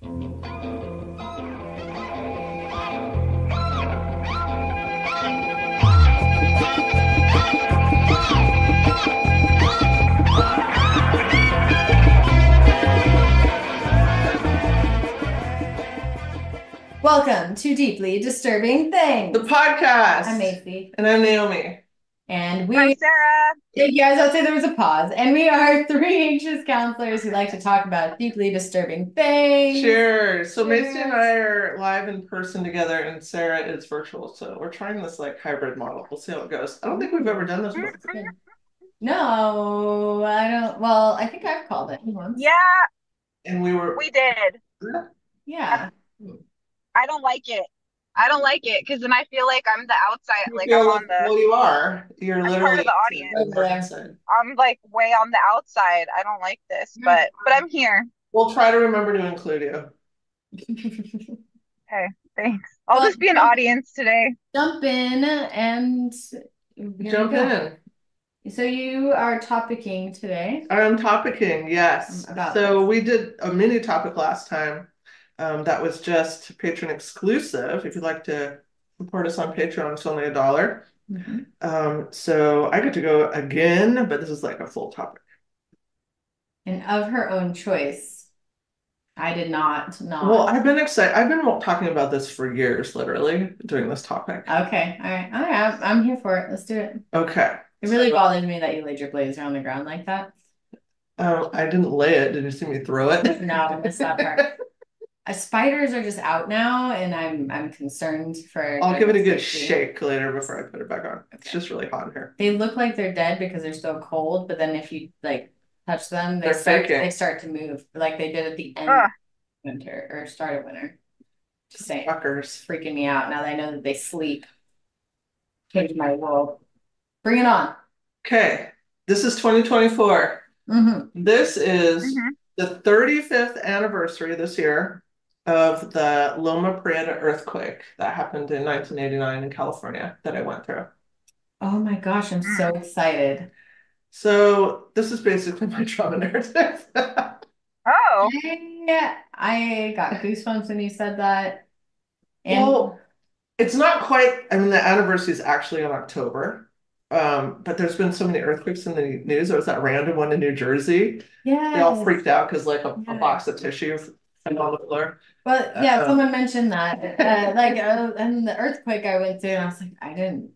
Welcome to Deeply Disturbing Things. The podcast. I'm Macy. And I'm Naomi. And I'm Sarah. you guys, I'll say there was a pause. And we are three anxious counselors who like to talk about deeply disturbing things. Cheers. So Macy and I are live in person together, and Sarah is virtual. So we're trying this like hybrid model. We'll see how it goes. I don't think we've ever done this before. No, I don't. Well, I think I've called it once. Yeah, And we did. Yeah. I don't like it. I don't like it because then I feel like I'm the outside, You like feel I'm like, on the, well, you are. You're I'm part literally of the on audience. the inside. I'm like way on the outside. I don't like this, but I'm here. We'll try to remember to include you. Okay, thanks. I'll Well, just be an audience today. Jump in and Jump in. So you are topicking today. I'm topicking, yes. So we did a mini topic last time. That was just patron exclusive. If you'd like to support us on Patreon, it's only $1. So I get to go again, but this is like a full topic. And of her own choice. I did not. Well, I've been excited. I've been talking about this for years, literally, doing this topic. Okay. All right. I'm here for it. Let's do it. Okay. It really bothered me that you laid your blazer on the ground like that. I didn't lay it. Did you see me throw it? No, I missed that part. Spiders are just out now, and I'm concerned for. I'll give it a good shake later before I put it back on. Okay. It's just really hot in here. They look like they're dead because they're still cold, but then if you like touch them, they start to move like they did at the end of winter or start of winter. Just saying, fuckers, freaking me out now that I know that they sleep. Change my world. Bring it on. Okay, this is 2024. This is the 35th anniversary this year of the Loma Prieta earthquake that happened in 1989 in California that I went through. Oh my gosh, I'm so excited. So this is basically my trauma narrative. Oh. I got goosebumps when you said that. And well, it's not quite, I mean, the anniversary is actually in October. But there's been so many earthquakes in the news. There was that random one in New Jersey. Yeah. They all freaked out because like a box of tissue fell on the floor. But yeah, someone mentioned that. And the earthquake I went through, and I was like, I didn't.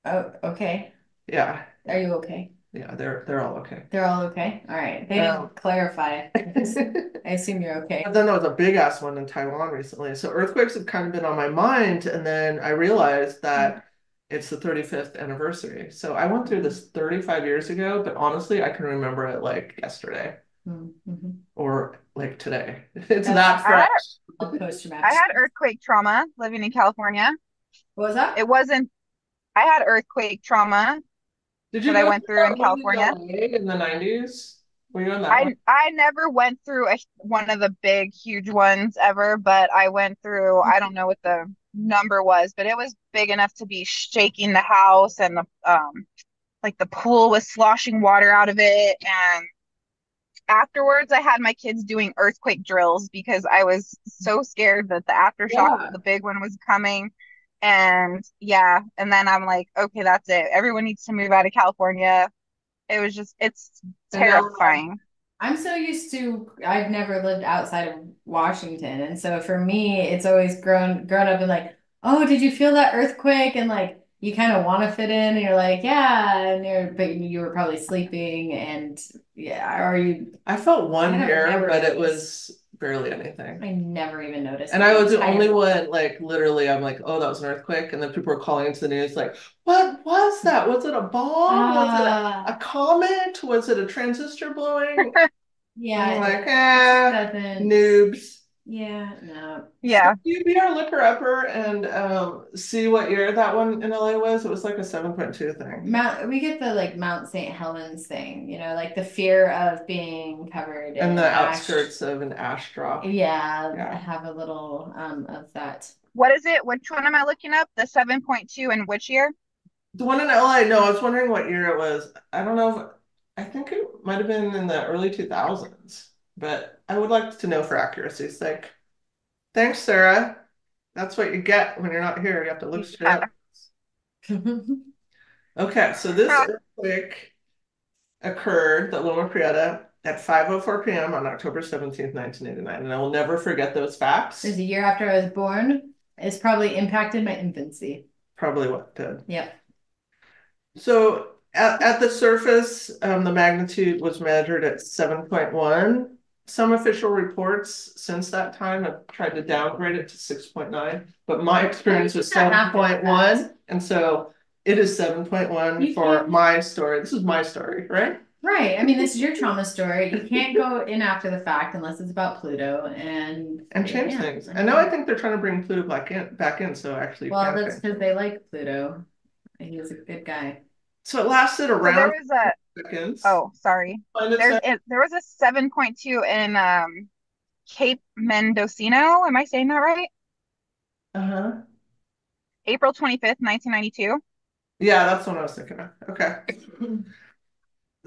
Oh, okay. Yeah. Are you okay? Yeah, they're all okay. They're all okay. All right. They didn't clarify. I assume you're okay. But then there was a big ass one in Taiwan recently. So earthquakes have kind of been on my mind, and then I realized that it's the 35th anniversary. So I went through this 35 years ago, but honestly, I can remember it like yesterday or like today. It's that fresh. I had earthquake trauma living in California. What was that? It wasn't. I had earthquake trauma. Did you that I went through in California in the 90s? Were you on that one? I never went through one of the big, huge ones ever, but I went through, I don't know what the number was, but it was big enough to be shaking the house, and the pool was sloshing water out of it. And afterwards, I had my kids doing earthquake drills because I was so scared that the aftershock of the big one was coming. And and then I'm like, okay, that's it. Everyone needs to move out of California. It's terrifying. I'm so used to, I've never lived outside of Washington. And so for me, it's always grown up and like, oh, did you feel that earthquake? And like, you kind of want to fit in and you're like, yeah. But you were probably sleeping and I felt one here, but it was barely anything. I never even noticed. And I was the only one, like, literally, I'm like, oh, that was an earthquake. And then people were calling into the news, like, what was that? Was it a bomb? Was it a comet? Was it a transistor blowing? Yeah. I'm like, noobs. Yeah, no. Yeah. So you be our looker upper and see what year that one in LA was. It was like a 7.2 thing. We get the like Mount St. Helens thing, like the fear of being covered in the outskirts of an ash drop. Yeah, I have a little of that. What is it? Which one am I looking up? The 7.2 in which year? The one in LA. No, I was wondering what year it was. I don't know. I think it might have been in the early 2000s, but I would like to know for accuracy's sake. Thanks, Sarah. That's what you get when you're not here. You have to look straight Yeah. up. Okay, so this earthquake occurred, the Loma Prieta, at 5:04 p.m. on October 17th, 1989. And I will never forget those facts. It was a year after I was born. It's probably impacted my infancy. Probably what did. Yep. So at the surface, the magnitude was measured at 7.1. Some official reports since that time have tried to downgrade it to 6.9, but my experience was 7.1. And so it is 7.1 for my story. This is my story, right? Right. I mean, this is your trauma story. You can't go in after the fact unless it's about Pluto and change things. And now I think they're trying to bring Pluto back in, so actually well, that's because they like Pluto. He was a good guy. So it lasted So around seconds. oh, sorry. There was a 7.2 in Cape Mendocino. Am I saying that right? Uh-huh. April 25th, 1992. Yeah, that's what I was thinking of. Okay.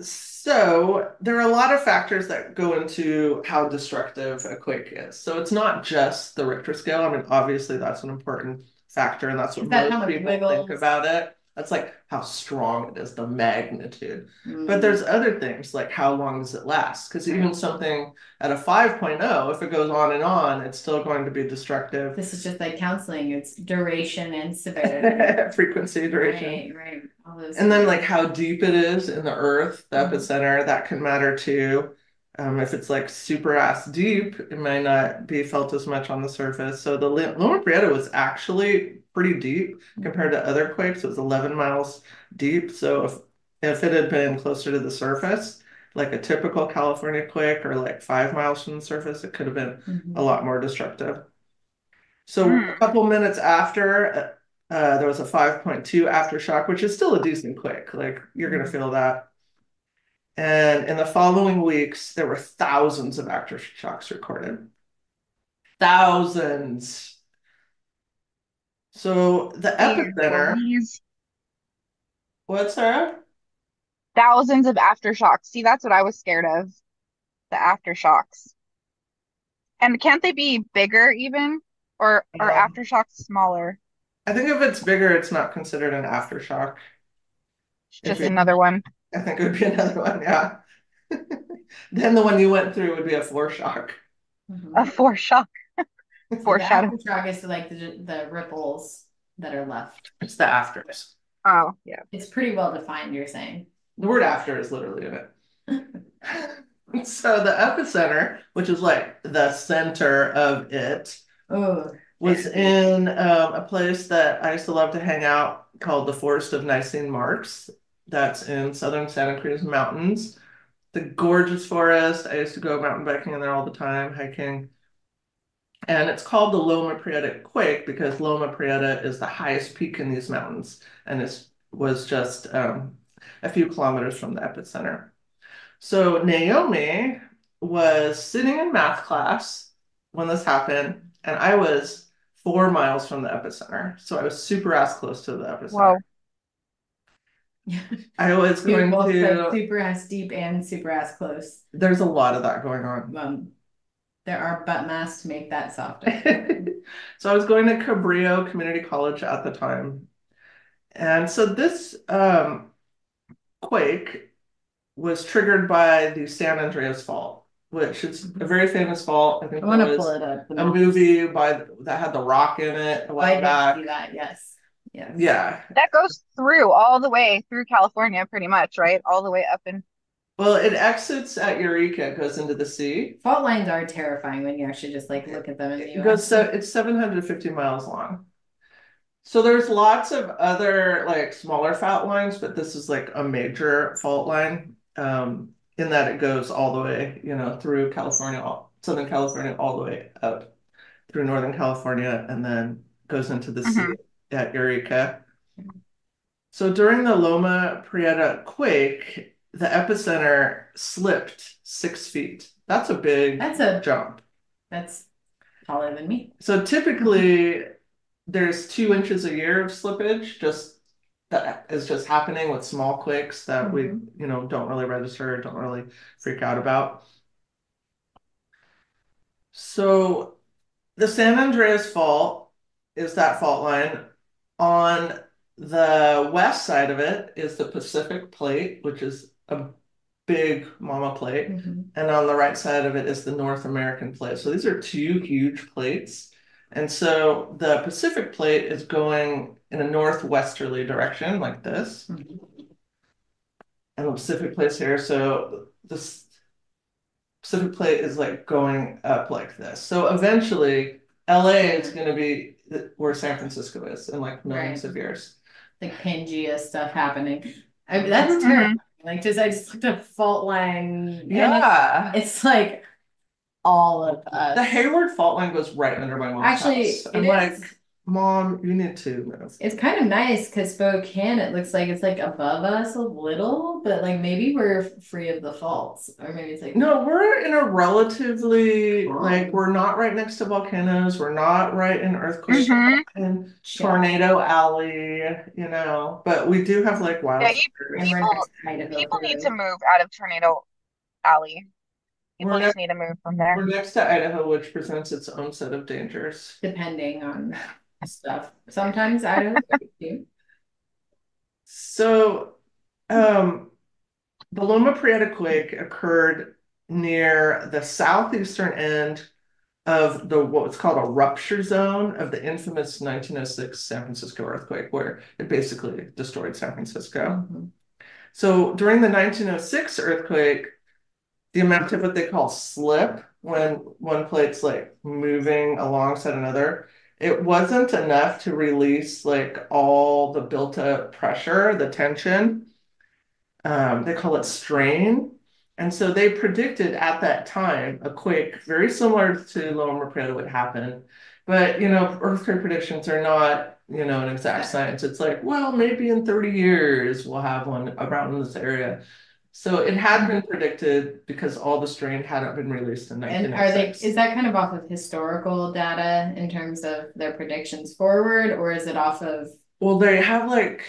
So there are a lot of factors that go into how destructive a quake is. So it's not just the Richter scale. I mean, obviously that's an important factor, and that's what most people think about it. That's like how strong it is, the magnitude. But there's other things like how long does it last? Because even something at a 5.0, if it goes on and on, it's still going to be destructive. This is just like counseling. It's duration and severity. Frequency, duration. Right. All those And then like how deep it is in the earth, the epicenter, that can matter too. If it's like super ass deep, it might not be felt as much on the surface. So the Loma Prieta was actually pretty deep compared to other quakes. It was 11 miles deep. So if it had been closer to the surface, like a typical California quake or like 5 miles from the surface, it could have been a lot more destructive. So a couple minutes after, there was a 5.2 aftershock, which is still a decent quake. Like you're going to feel that. And in the following weeks, there were thousands of aftershocks recorded. Thousands. So the epicenter. What, Sarah? Thousands of aftershocks. See, that's what I was scared of. The aftershocks. And can't they be bigger even? Or are aftershocks smaller? I think if it's bigger, it's not considered an aftershock. It's just another one. I think it would be another one, yeah. Then the one you went through would be a foreshock. A foreshock. Foreshadow. The aftershock is like the ripples that are left. It's the afters. Oh, yeah. It's pretty well defined, you're saying. The word after is literally in it. So the epicenter, which is like the center of it, was in a place that I used to love to hang out called the Forest of Nicene Marks. That's in southern Santa Cruz Mountains. The gorgeous forest. I used to go mountain biking in there all the time, hiking. And it's called the Loma Prieta Quake because Loma Prieta is the highest peak in these mountains, and it was just a few kilometers from the epicenter. So Naomi was sitting in math class when this happened, and I was 4 miles from the epicenter. So I was super ass close to the epicenter. Wow. I was going to super ass deep and super ass close. There's a lot of that going on. There are butt masks to make that softer. So I was going to Cabrillo Community College at the time. And so this quake was triggered by the San Andreas Fault, which is a very famous fault. I think I want to pull it up. A movie that had The Rock in it a while back. See that, yes. Yes. Yeah. That goes through all the way through California, pretty much, right? All the way up in. Well, it exits at Eureka, goes into the sea. Fault lines are terrifying when you actually just like look at them in the US. It's 750 miles long. So there's lots of other like smaller fault lines, but this is like a major fault line in that it goes all the way, through California, Southern California, all the way up through Northern California, and then goes into the sea at Eureka. So during the Loma Prieta quake, the epicenter slipped 6 feet. That's a big jump. That's taller than me. So typically there's 2 inches a year of slippage, that is just happening with small quakes that we, don't really register, don't really freak out about. So The San Andreas Fault is that fault line. On the west side of it is the Pacific Plate, which is a big mama plate. And on the right side of it is the North American plate. So these are two huge plates. And so the Pacific Plate is going in a northwesterly direction like this. And the Pacific Plate's here. So this Pacific Plate is like going up like this. So eventually, LA is going to be where San Francisco is in like millions of years. Like Pangea stuff happening. I mean, that's terrifying. Like I just looked up fault line. Yeah. It's like all of us. The Hayward fault line goes right under my mom's house. I'm like, Mom, you need to move. It's kind of nice because Spokane, it looks like it's like above us a little, but like maybe we're free of the faults, or maybe it's like no, we're in a relatively like we're not right next to volcanoes, we're not right in earthquake and tornado alley, you know, but we do have like wild. Yeah, people need to move out of tornado alley. People just need to move from there. We're next to Idaho, which presents its own set of dangers. Depending on stuff. Sometimes Idaho's cute. So, the Loma Prieta quake occurred near the southeastern end of the what's called a rupture zone of the infamous 1906 San Francisco earthquake, where it basically destroyed San Francisco. So during the 1906 earthquake, the amount of what they call slip when one plate's like moving alongside another, it wasn't enough to release like all the built up pressure, the tension. They call it strain. And so they predicted at that time a quake very similar to Loma Prieta would happen. But, you know, earthquake predictions are not, you know, an exact science. It's like, well, maybe in 30 years we'll have one around this area. So it had been predicted because all the strain hadn't been released in 1906. And is that kind of off of historical data in terms of their predictions forward, or is it off of? Well, they have like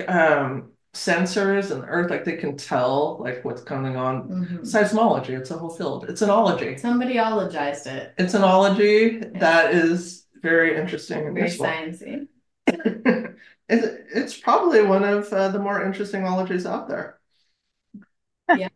sensors and Earth, like they can tell like what's coming on. Seismology, it's a whole field. It's an ology. Somebody ologized it. It's an ology that is very interesting and very sciencey. It's probably one of the more interesting ologies out there. Yeah.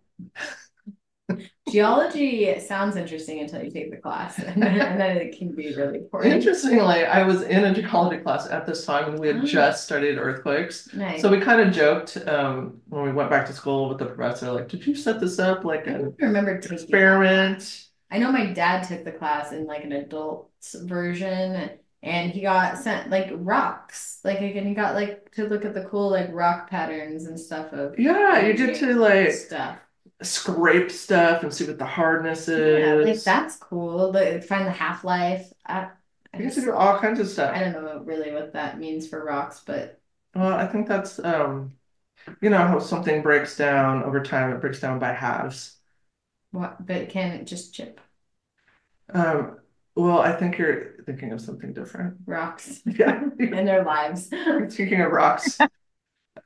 Geology sounds interesting until you take the class, and then it can be really boring. Interestingly, I was in a geology class at this time, and we had just studied earthquakes. Nice. So we kind of joked when we went back to school with the professor, like, "Did you set this up like an experiment?" I know my dad took the class in like an adult's version, and he got sent like rocks, like again, he got like to look at the cool like rock patterns and stuff of you get to like stuff. Scrape stuff and see what the hardness is. Yeah, like that's cool. Find the half-life. I you get to do all kinds of stuff. I don't know really what that means for rocks, but well, I think that's you know how something breaks down over time, it breaks down by halves. What, but can it just chip? Well, I think you're thinking of something different. Rocks. Yeah. And their lives. Speaking of rocks.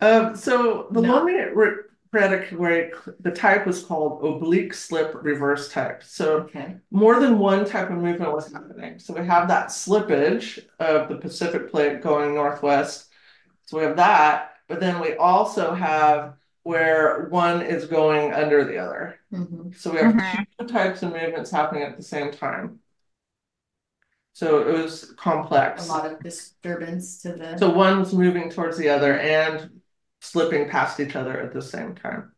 So the Loma Prieta quake, the type was called oblique slip reverse type. So more than one type of movement was happening. So we have that slippage of the Pacific Plate going northwest. So we have that, but then we also have where one is going under the other. So we have two types of movements happening at the same time. So it was complex. A lot of disturbance to the. So one's moving towards the other and slipping past each other at the same time.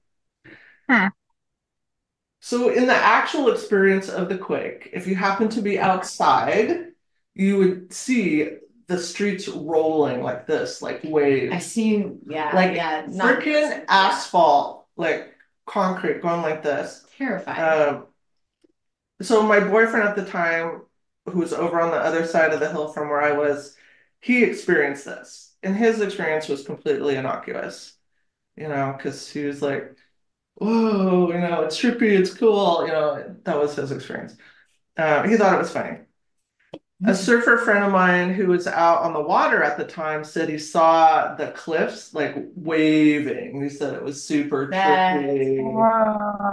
So in the actual experience of the quake, if you happen to be outside, you would see the streets rolling like this, like waves. I see, like freaking asphalt, like concrete going like this. Terrifying. So my boyfriend at the time, who was over on the other side of the hill from where I was, he experienced this. And his experience was completely innocuous, you know, because he was like, whoa, you know, it's trippy, it's cool, you know, that was his experience. He thought it was funny. A surfer friend of mine who was out on the water at the time said he saw the cliffs like waving. He said it was super That's trippy,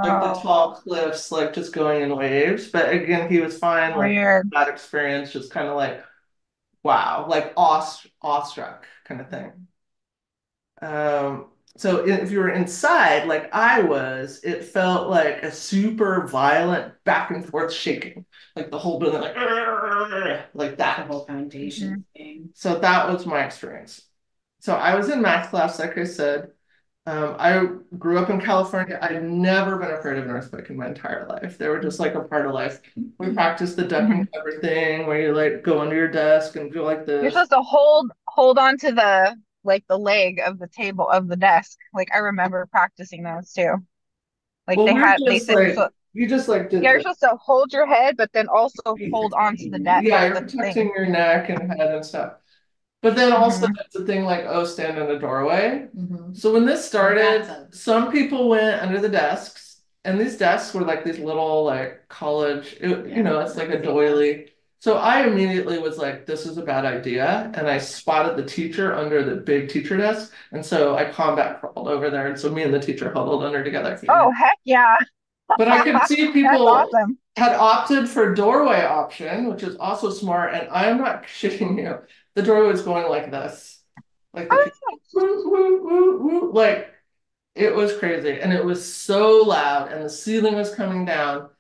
like the tall Wow. cliffs, like just going in waves. But again, he was fine. Like Weird. that experience, just kind of like wow, like awestruck kind of thing. So if you were inside, like I was, it felt like a super violent back and forth shaking, like the whole building, like like the that. whole foundation Mhm. thing. So that was my experience. So I was in math class, like I said. I grew up in California. I'd never been afraid of an earthquake in my entire life. They were just like a part of life. We practiced the ducking Mhm. cover thing where you like go under your desk and go like You're this. supposed to hold on to the like the leg of the table of the desk. Like I remember practicing those too. Like Well, we're they just said you're like, so you just like yeah, did you're this. supposed to hold your head, but then also Be hold on to the protecting deck Yeah, you're the protecting thing. your neck and head and stuff. But then also Hmm. that's the thing like, oh, stand in a doorway. you. So when this Or a started, bathtub. some people went under the desks, and these desks were like these little like college, you Yeah. know, it's like a doily. So I immediately was like, this is a bad idea. And I spotted the teacher under the big teacher desk. And so I combat crawled over there. And so me and the teacher huddled under together. Oh heck yeah. But I could see That's people awesome. had opted for doorway option, which is also smart. And I'm not shitting you. The doorway was going like this. Like the people, Oh, woo, woo, woo, woo. Like it was crazy. And it was so loud. And the ceiling was coming down.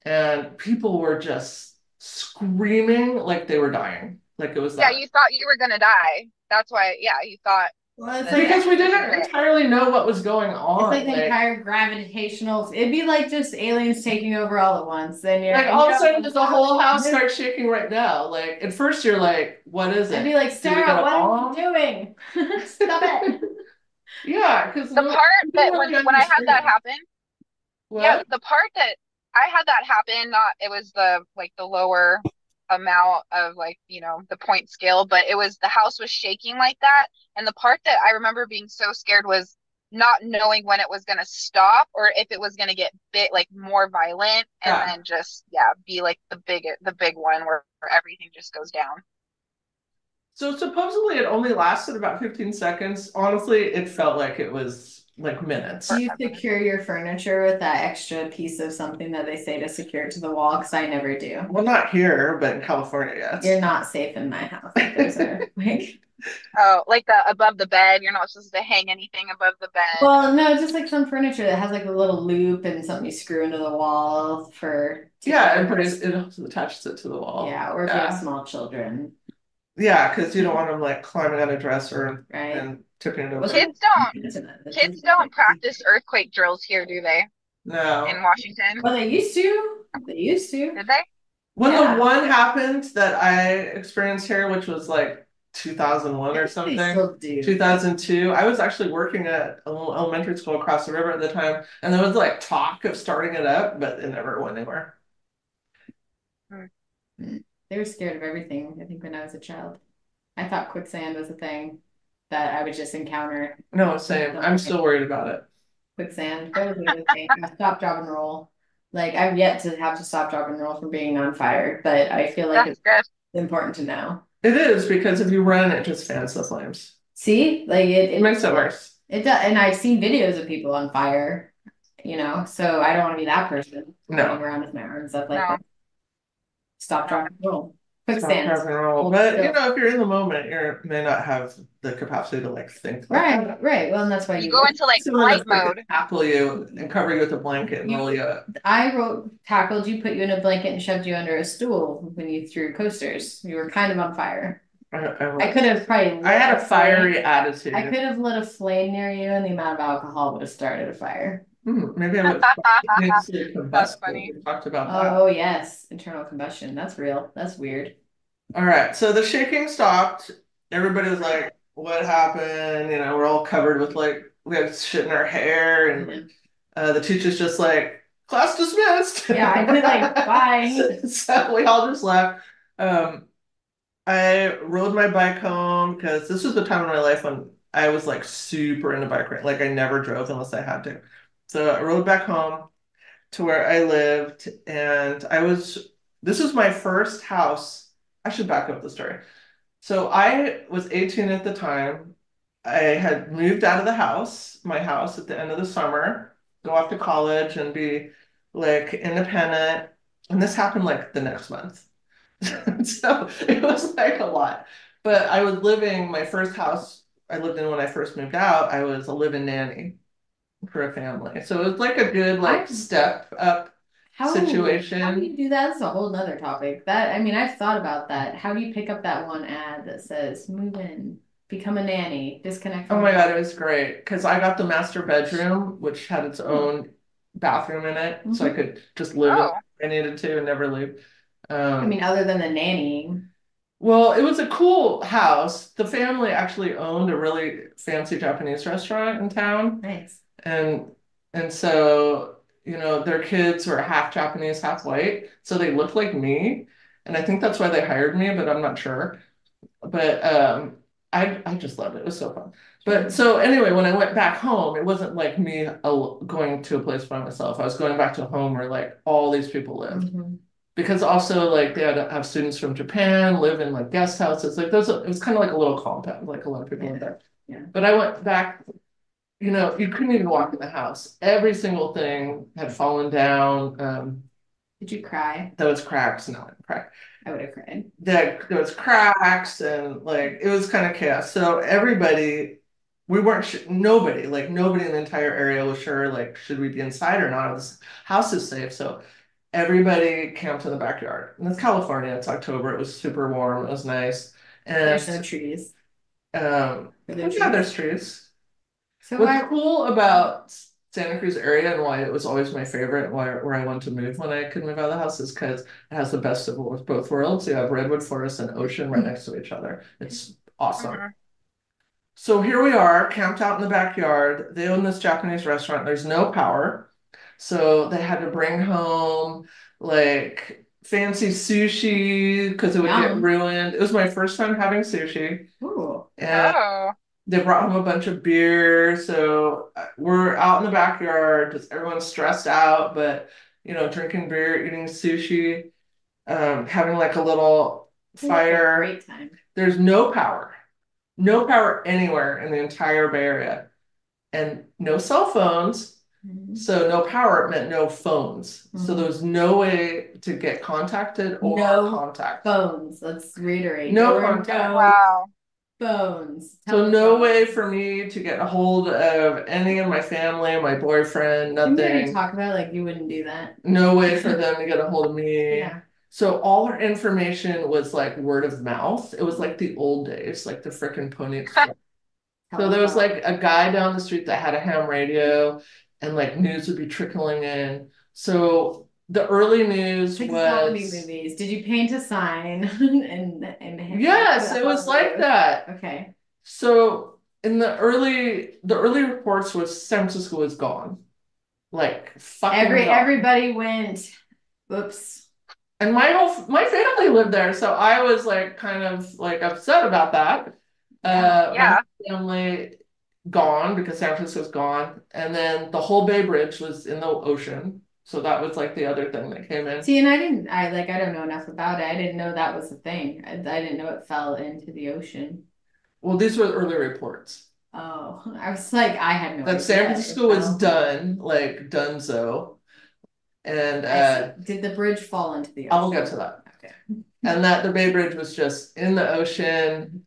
And people were just screaming like they were dying. Like it was yeah, that. you thought you were gonna die. That's why, yeah, you thought Well, it's that like Because we this is didn't it. entirely know what was going it's on. like the entire gravitational. It'd be like just aliens taking over all at once. And Like you all of a know, sudden, does the whole house start shaking right now? Like at first, you're like, "What is I'd it? be like, Do we Sarah, get a what are you bomb?" doing? Stop it. Yeah, because The no, part we didn't that really when I had that understand. happen, yeah, What? the part that I had that happen, not it was the like the lower amount of like, the point scale, but it was the house was shaking like that. And the part that I remember being so scared was not knowing when it was going to stop or if it was going to get bit like more violent and Yeah. then just yeah, be like the big one where everything just goes down. So supposedly it only lasted about 15 seconds. Honestly, it felt like it was like Do minutes. you Forever. secure your furniture with that extra piece of something that they say to secure it to the wall? Because I never do. Well, not here, but in California, You're yes. not safe in my house if there's a like. Oh, like the above the bed. You're not supposed to hang anything above the bed. Well, no, just like some furniture that has like a little loop and something you screw into the wall for to keep Yeah, and it. it also attaches it to the wall. Yeah, or if you have Yeah. small children, Yeah, because you don't want them like climbing on a dresser right? and tipping it Well, over. there's Kids don't internet that does kids that. don't practice earthquake drills here, do they? In No. Washington? Well, they used to. They used to. Did they? When the Yeah, one happened that I experienced here, which was like 2001 I or think they something, still do. 2002, I was actually working at a little elementary school across the river at the time, and there was like talk of starting it up, but it never went anywhere. Hmm. Mm. They were scared of everything, I think, when I was a child. I thought quicksand was a thing that I would just encounter. No, same. I'm still worried about it. Quicksand. That was the other thing. Stop, drop, and roll. Like I've yet to have to stop, drop, and roll from being on fire, but I feel like That's it's good. important to know. It is because if you run, it just fans the flames. See, like It makes it worse. it does, and I've seen videos of people on fire, so I don't want to be that person running No. around with my arms up like No, that. Stop, no. drop, and roll. Stop, Quicksand. drop, and roll. Hold But still. if you're in the moment, you may not have the capacity to like think like Right, that. right. Well, and that's why You you go into like Someone flight that's like mode. tackle you and cover you with a blanket and roll you you up. I wrote tackled you, put you in a blanket, and shoved you under a stool when you threw coasters. You were kind of on fire. I could have probably I lit had a a fiery flame. attitude. I could have lit a flame near you, and the amount of alcohol would have started a fire. Maybe I would have instantly That's combusted. funny. We talked about that. Oh, yes, internal combustion. That's real. That's weird. All right, so the shaking stopped. Everybody was like, "What happened?" We're all covered with like we had shit in our hair, and Yeah, the teacher's just like, "Class dismissed." yeah, I could like bye. So we all just left. Um, I rode my bike home because this was the time in my life when I was like super into bike riding. Like I never drove unless I had to. So I rode back home to where I lived, and this was my first house I should back up the story. So I was 18 at the time. I had moved out of the house, my house at the end of the summer, go off to college and be like independent. And this happened like the next month. So it was like a lot. But I was living my first house I lived in when I first moved out, I was a live-in nanny for a family. So it was like a good like I step up how do situation. you do that? That's a whole nother topic. That I mean, I've thought about that. How do you pick up that one ad that says move in, become a nanny, disconnect Oh from my God, job? it was great because I got the master bedroom, which had its Hmm. own bathroom in it, so I Hmm. could just live in it Oh, if I needed to and never leave. I mean, Um, other than the nannying. well, it was a cool house. The family actually owned a really fancy Japanese restaurant in town, Nice. and so their kids were half Japanese, half white, so they looked like me, and I think that's why they hired me, but I'm not sure. But I just loved it. It was so fun. But so anyway, when I went back home, it wasn't like me going to a place by myself. I was going back to a home where like all these people lived. Hmm. Because also like they had to have students from Japan live in like guest houses. Like those, it was kind of like a little compound, like a lot of people Yeah. live there. Yeah. But I went back, you couldn't even walk in the house. Every single thing had fallen down. Did you cry? There was cracks. No, I didn't cry. I would have cried. There was cracks and like it was kind of chaos. So everybody, we weren't nobody, like nobody in the entire area was sure like should we be inside or not. This house is safe, so everybody camped in the backyard. And it's California. It's October. It was super warm. It was nice. And There's no trees. Are there yeah, trees? there's trees. So What's I cool about Santa Cruz area and why it was always my favorite and where I wanted to move when I could move out of the house is because it has the best of both worlds. You have redwood forest and ocean right next to each other. It's awesome. mhm. So here we are, camped out in the backyard. They own this Japanese restaurant. There's no power. So they had to bring home like fancy sushi because it would get yum. ruined. It was my first time having sushi. Ooh. And Oh, they brought home a bunch of beer. So we're out in the backyard, just everyone's stressed out, but drinking beer, eating sushi, having like a little Seems like a fire. great time. There's no power. No power anywhere in the entire Bay Area, and no cell phones. Mhm. So no power meant no phones. So there Mhm. was no way to get contacted or No contact. phones. Let's reiterate. There No were contact. no wow. phones. So no way Telephones. for me to get a hold of any of my family, my boyfriend, Didn't we already nothing. talk about like you wouldn't do that? No way for them to get a hold of me. Yeah. So all our information was like word of mouth. It was like the old days, like the frickin' Pony Express. So there was Telephone. like a guy down the street that had a ham radio and like news would be trickling in. So the early news Like zombie was, movies. Did you paint a sign and put it yes, up it on was the like roof? that. Okay. So in the early reports was San Francisco was gone. Like fucking gone. Everybody went. Whoops. And my family lived there, so I was like kind of like upset about that. Yeah. My whole Yeah. family gone because San Francisco's gone, and then the whole Bay Bridge was in the ocean. So that was like the other thing that came in. See, and I don't know enough about it. I didn't know that was a thing. I didn't know it fell into the ocean. Well, these were the early reports Oh, I was like, I had no that San idea it Francisco was fell. done, like donezo, and I see. Did the bridge fall into the I will ocean? get to that. Okay. And that the Bay Bridge was just in the ocean.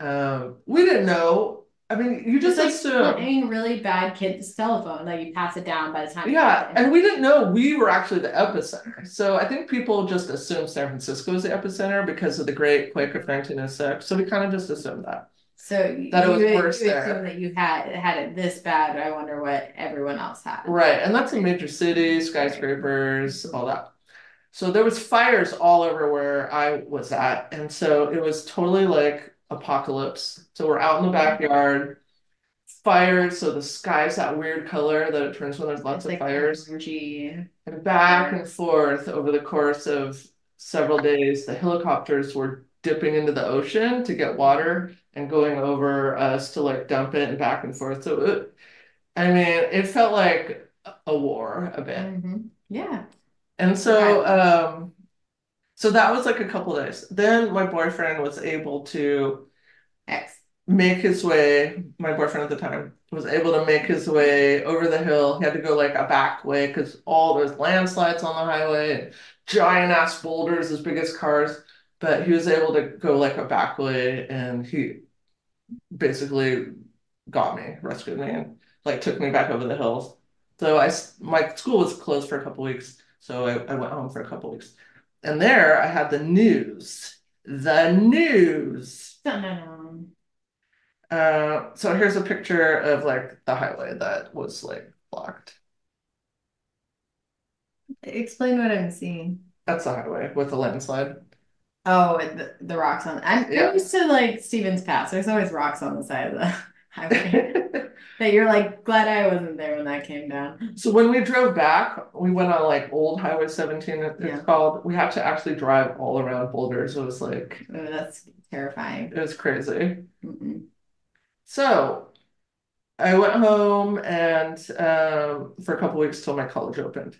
We didn't know. I mean, you It's just like assume. playing really bad kid's telephone. Like you pass it down by the time you get Yeah, there. and we didn't know we were actually the epicenter. So I think people just assumed San Francisco was the epicenter because of the Great Quake of 1906. So we kind of just assumed that So that it was you worse assume there. that you had it this bad. I wonder what everyone else had. Right, and that's a major city, skyscrapers, all that. So there was fires all over where I was at, and so it was totally like apocalypse. So we're out in the backyard, fires, so the sky's that weird color that it turns when there's lots It's of like fires. orangey. And back and forth over the course of several days, the helicopters were dipping into the ocean to get water and going over us to like dump it and back and forth. So I mean, it felt like a war a bit. Yeah. And Survival. So that was like a couple days. Then my boyfriend was able to X. make his way, my boyfriend at the time was able to make his way over the hill. He had to go like a back way because all those landslides on the highway and giant ass boulders as big as cars. But he was able to go like a back way and he basically got me, rescued me, and like took me back over the hills. So my school was closed for a couple weeks, so I went home for a couple weeks. And there I had the news. The news. No, no, no. So here's a picture of like the highway that was like blocked. Explain what I'm seeing. That's the highway with the landslide. Oh, and the rocks on. I'm Yeah. used to like Stevens Pass. There's always rocks on the side of the highway. That you're like glad I wasn't there when that came down. So when we drove back, we went on like old Highway 17, it's Yeah. called. We had to actually drive all around boulders. It was like, Oh, that's terrifying. it was crazy. Mm-mm. So I went home and for a couple weeks till my college opened.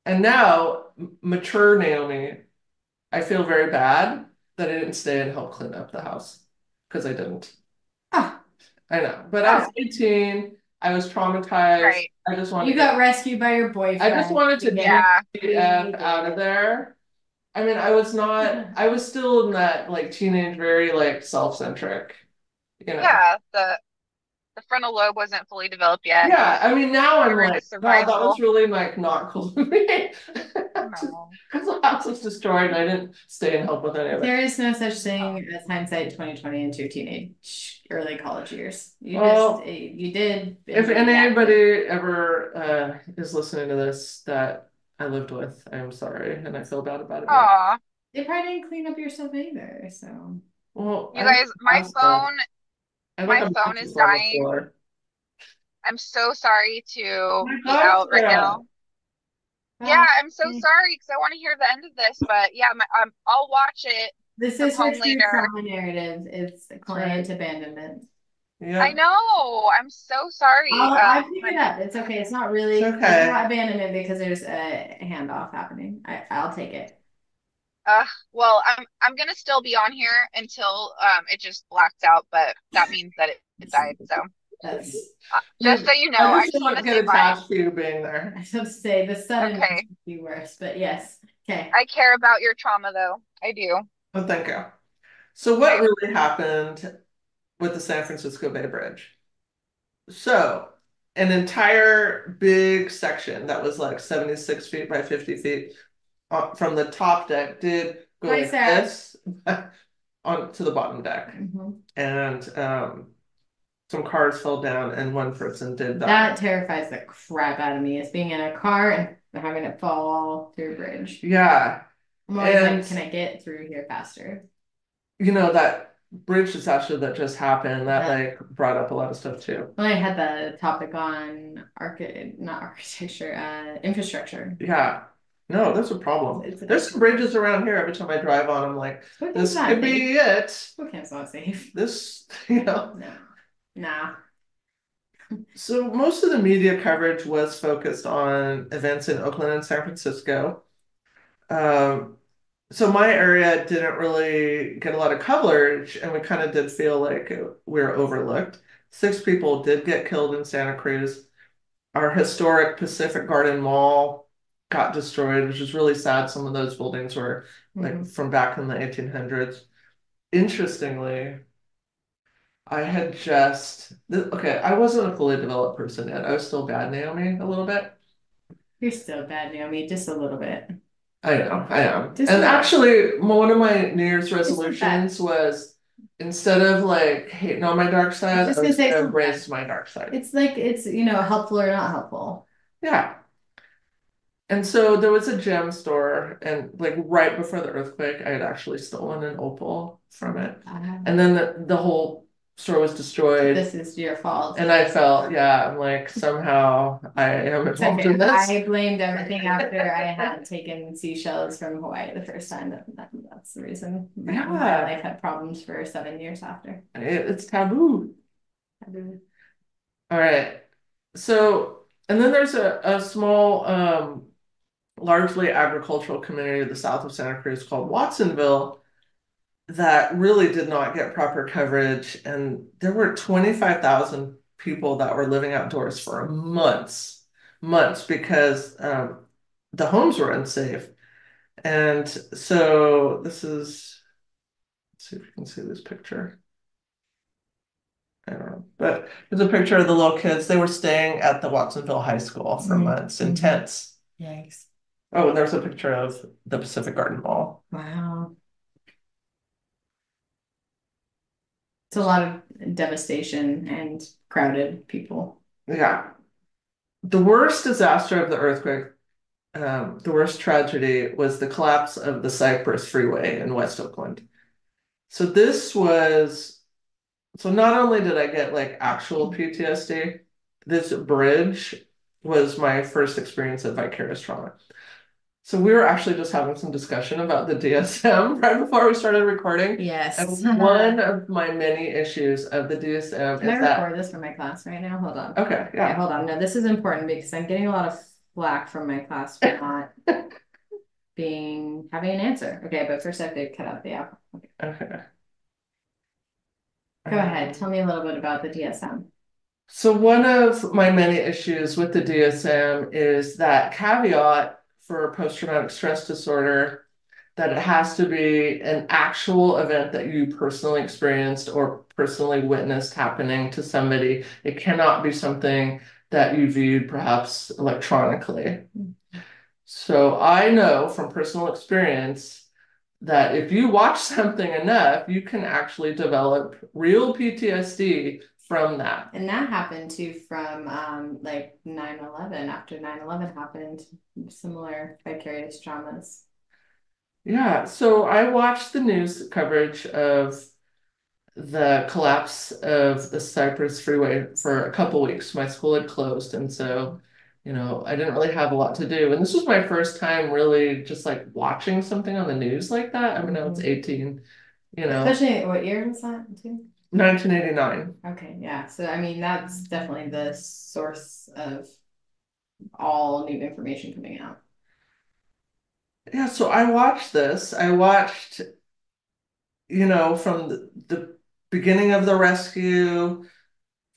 And now, mature Naomi, I feel very bad that I didn't stay and help clean up the house because I didn't. Ah, I know, but I was Oh, 18. I was traumatized. right. I just wanted you to got rescued by your I just boyfriend. wanted You to get it. get Yeah. the F out of there. I mean, I was still in that like teenage, very like self-centric, you know. Yeah. The frontal lobe wasn't fully developed yet. Yeah, I mean, now I'm You were in like, God, that was survival really like not cool of me. mode. Because the house was destroyed and I didn't stay and help with any of it. There is no such Oh. thing as hindsight 2020 into your teenage early college years. You just Well, you did and if you adapted. anybody ever is listening to this that I lived with, I'm sorry and I feel bad about it now. Aw. They probably didn't clean up your stuff either. So Well, You I don't guys, have stuff. I have like my a phone is mattress on the dying. floor. I'm so sorry to My be dog's out right dead. now. Yeah, well, I'm so sorry because I want to hear the end of this, but yeah, I'll watch it. this Come is her home true later. trauma narrative. It's a That's right. client abandonment. I Yep. know. I'm so sorry. I pick it up. It's okay. It's not It's really, it's okay. not abandonment because there's a handoff happening. I'll take it. Well, I'm gonna still be on here until it just blacks out, but that means that it died. So That's just You, so you know, I I just just want don't to say get bye. attached to you being there. I was about to say the sudden Okay. would be worse, but yes. Okay. I care about your trauma though. I do. Well, thank you. So what Okay. really happened with the San Francisco Bay Bridge? So an entire big section that was like 76 feet by 50 feet from the top deck did go Hi, like Sarah. this on to the bottom deck. Mhm. And some cars fell down and one person did die. That terrifies the crap out of me is being in a car and having it fall through a bridge. Yeah. I'm always And like, can I get through here faster? you know that bridge disaster that just happened that That like brought up a lot of stuff too. well, I had the topic on not architecture, infrastructure. Yeah. No, that's a problem. It's There's some bridges around here. Every time I drive on, I'm like, Spokane's this not could safe. be it. Spokane's not safe. This, you know. No, nah. So most of the media coverage was focused on events in Oakland and San Francisco. Um, so my area didn't really get a lot of coverage, and we kind of did feel like we were overlooked. Six people did get killed in Santa Cruz. Our historic Pacific Garden Mall got destroyed, which is really sad. Some of those buildings were like Mhm. from back in the 1800s. Interestingly, I had okay, I wasn't a fully developed person yet. I was still bad, Naomi, a little bit. You're still bad, Naomi, just a little bit. I know, I am. Just a And little. actually, one of my New Year's Just a bad. resolutions was instead of like hating on my dark I was side, just I gonna was say gonna something. embrace my dark side. It's like it's helpful or not helpful. Yeah. And so there was a gem store, and like right before the earthquake, I had actually stolen an opal from it. And then the whole store was destroyed. This is your fault. And I felt, yeah, I'm like, somehow I am It's involved okay. in this. I blamed everything after I had taken seashells from Hawaii the first time. That's the reason my life had problems for 7 years after. It's taboo. All right. So, and then there's a small largely agricultural community of the south of Santa Cruz called Watsonville that really did not get proper coverage. And there were 25,000 people that were living outdoors for months because the homes were unsafe. And so this is, let's see if you can see this picture. I don't know, but there's a picture of the little kids. They were staying at the Watsonville High School for months in tents. Yikes. Oh, and there's a picture of the Pacific Garden Mall. Wow. It's a lot of devastation and crowded people. Yeah. The worst disaster of the earthquake, the worst tragedy was the collapse of the Cypress Freeway in West Oakland. So so not only did I get like actual PTSD, this bridge was my first experience of vicarious trauma. So we were actually just having some discussion about the DSM right before we started recording. Yes. And one of my many issues of the DSM Can is I record this for my class right now? Hold on. Okay, yeah. Okay, hold on. No, this is important because I'm getting a lot of flack from my class for not having an answer. Okay, but first I have to cut out the app. Okay. Okay. Go ahead. Tell me a little bit about the DSM. So one of my many issues with the DSM is that caveat for post-traumatic stress disorder that it has to be an actual event that you personally experienced or personally witnessed happening to somebody. It cannot be something that you viewed perhaps electronically. So I know from personal experience that if you watch something enough, you can actually develop real PTSD from that. And that happened too from like 9/11. After 9/11 happened, similar vicarious traumas. Yeah, so I watched the news coverage of the collapse of the Cypress Freeway for a couple weeks. My school had closed, and so, I didn't really have a lot to do. And this was my first time really just like watching something on the news like that. I mean, I was 18, Especially what year was that too? 1989. Okay, yeah. So I mean, that's definitely the source of all new information coming out. Yeah, so I watched this. I watched, from the beginning of the rescue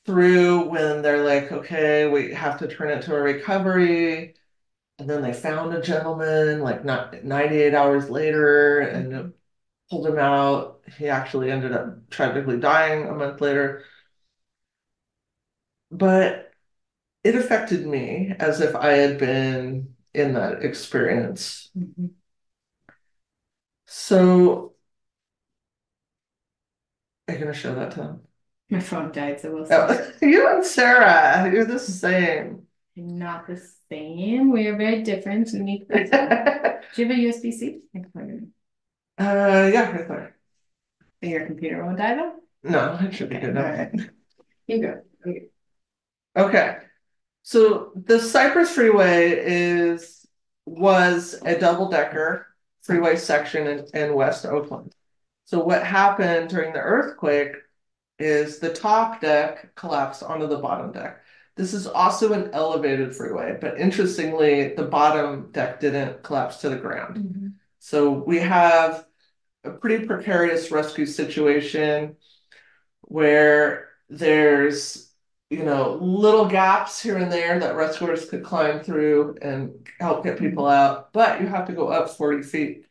through when they're like, okay, we have to turn it to a recovery. And then they found a gentleman like not 98 hours later and pulled him out. He actually ended up tragically dying a month later. But it affected me as if I had been in that experience. So I'm going to show that to them. My phone died, so we'll see. Oh, you and Sarah, you're the same. Not the same. We are very different, unique people. Do you have a USB-C? I can plug it in. Yeah, right there. Your computer won't die though? No, it should be good now. All right. You go. Okay. Okay. So the Cypress Freeway was a double-decker freeway section in West Oakland. So what happened during the earthquake is the top deck collapsed onto the bottom deck. This is also an elevated freeway, but interestingly, the bottom deck didn't collapse to the ground. So we have a pretty precarious rescue situation where there's, little gaps here and there that rescuers could climb through and help get people out, but you have to go up 40 feet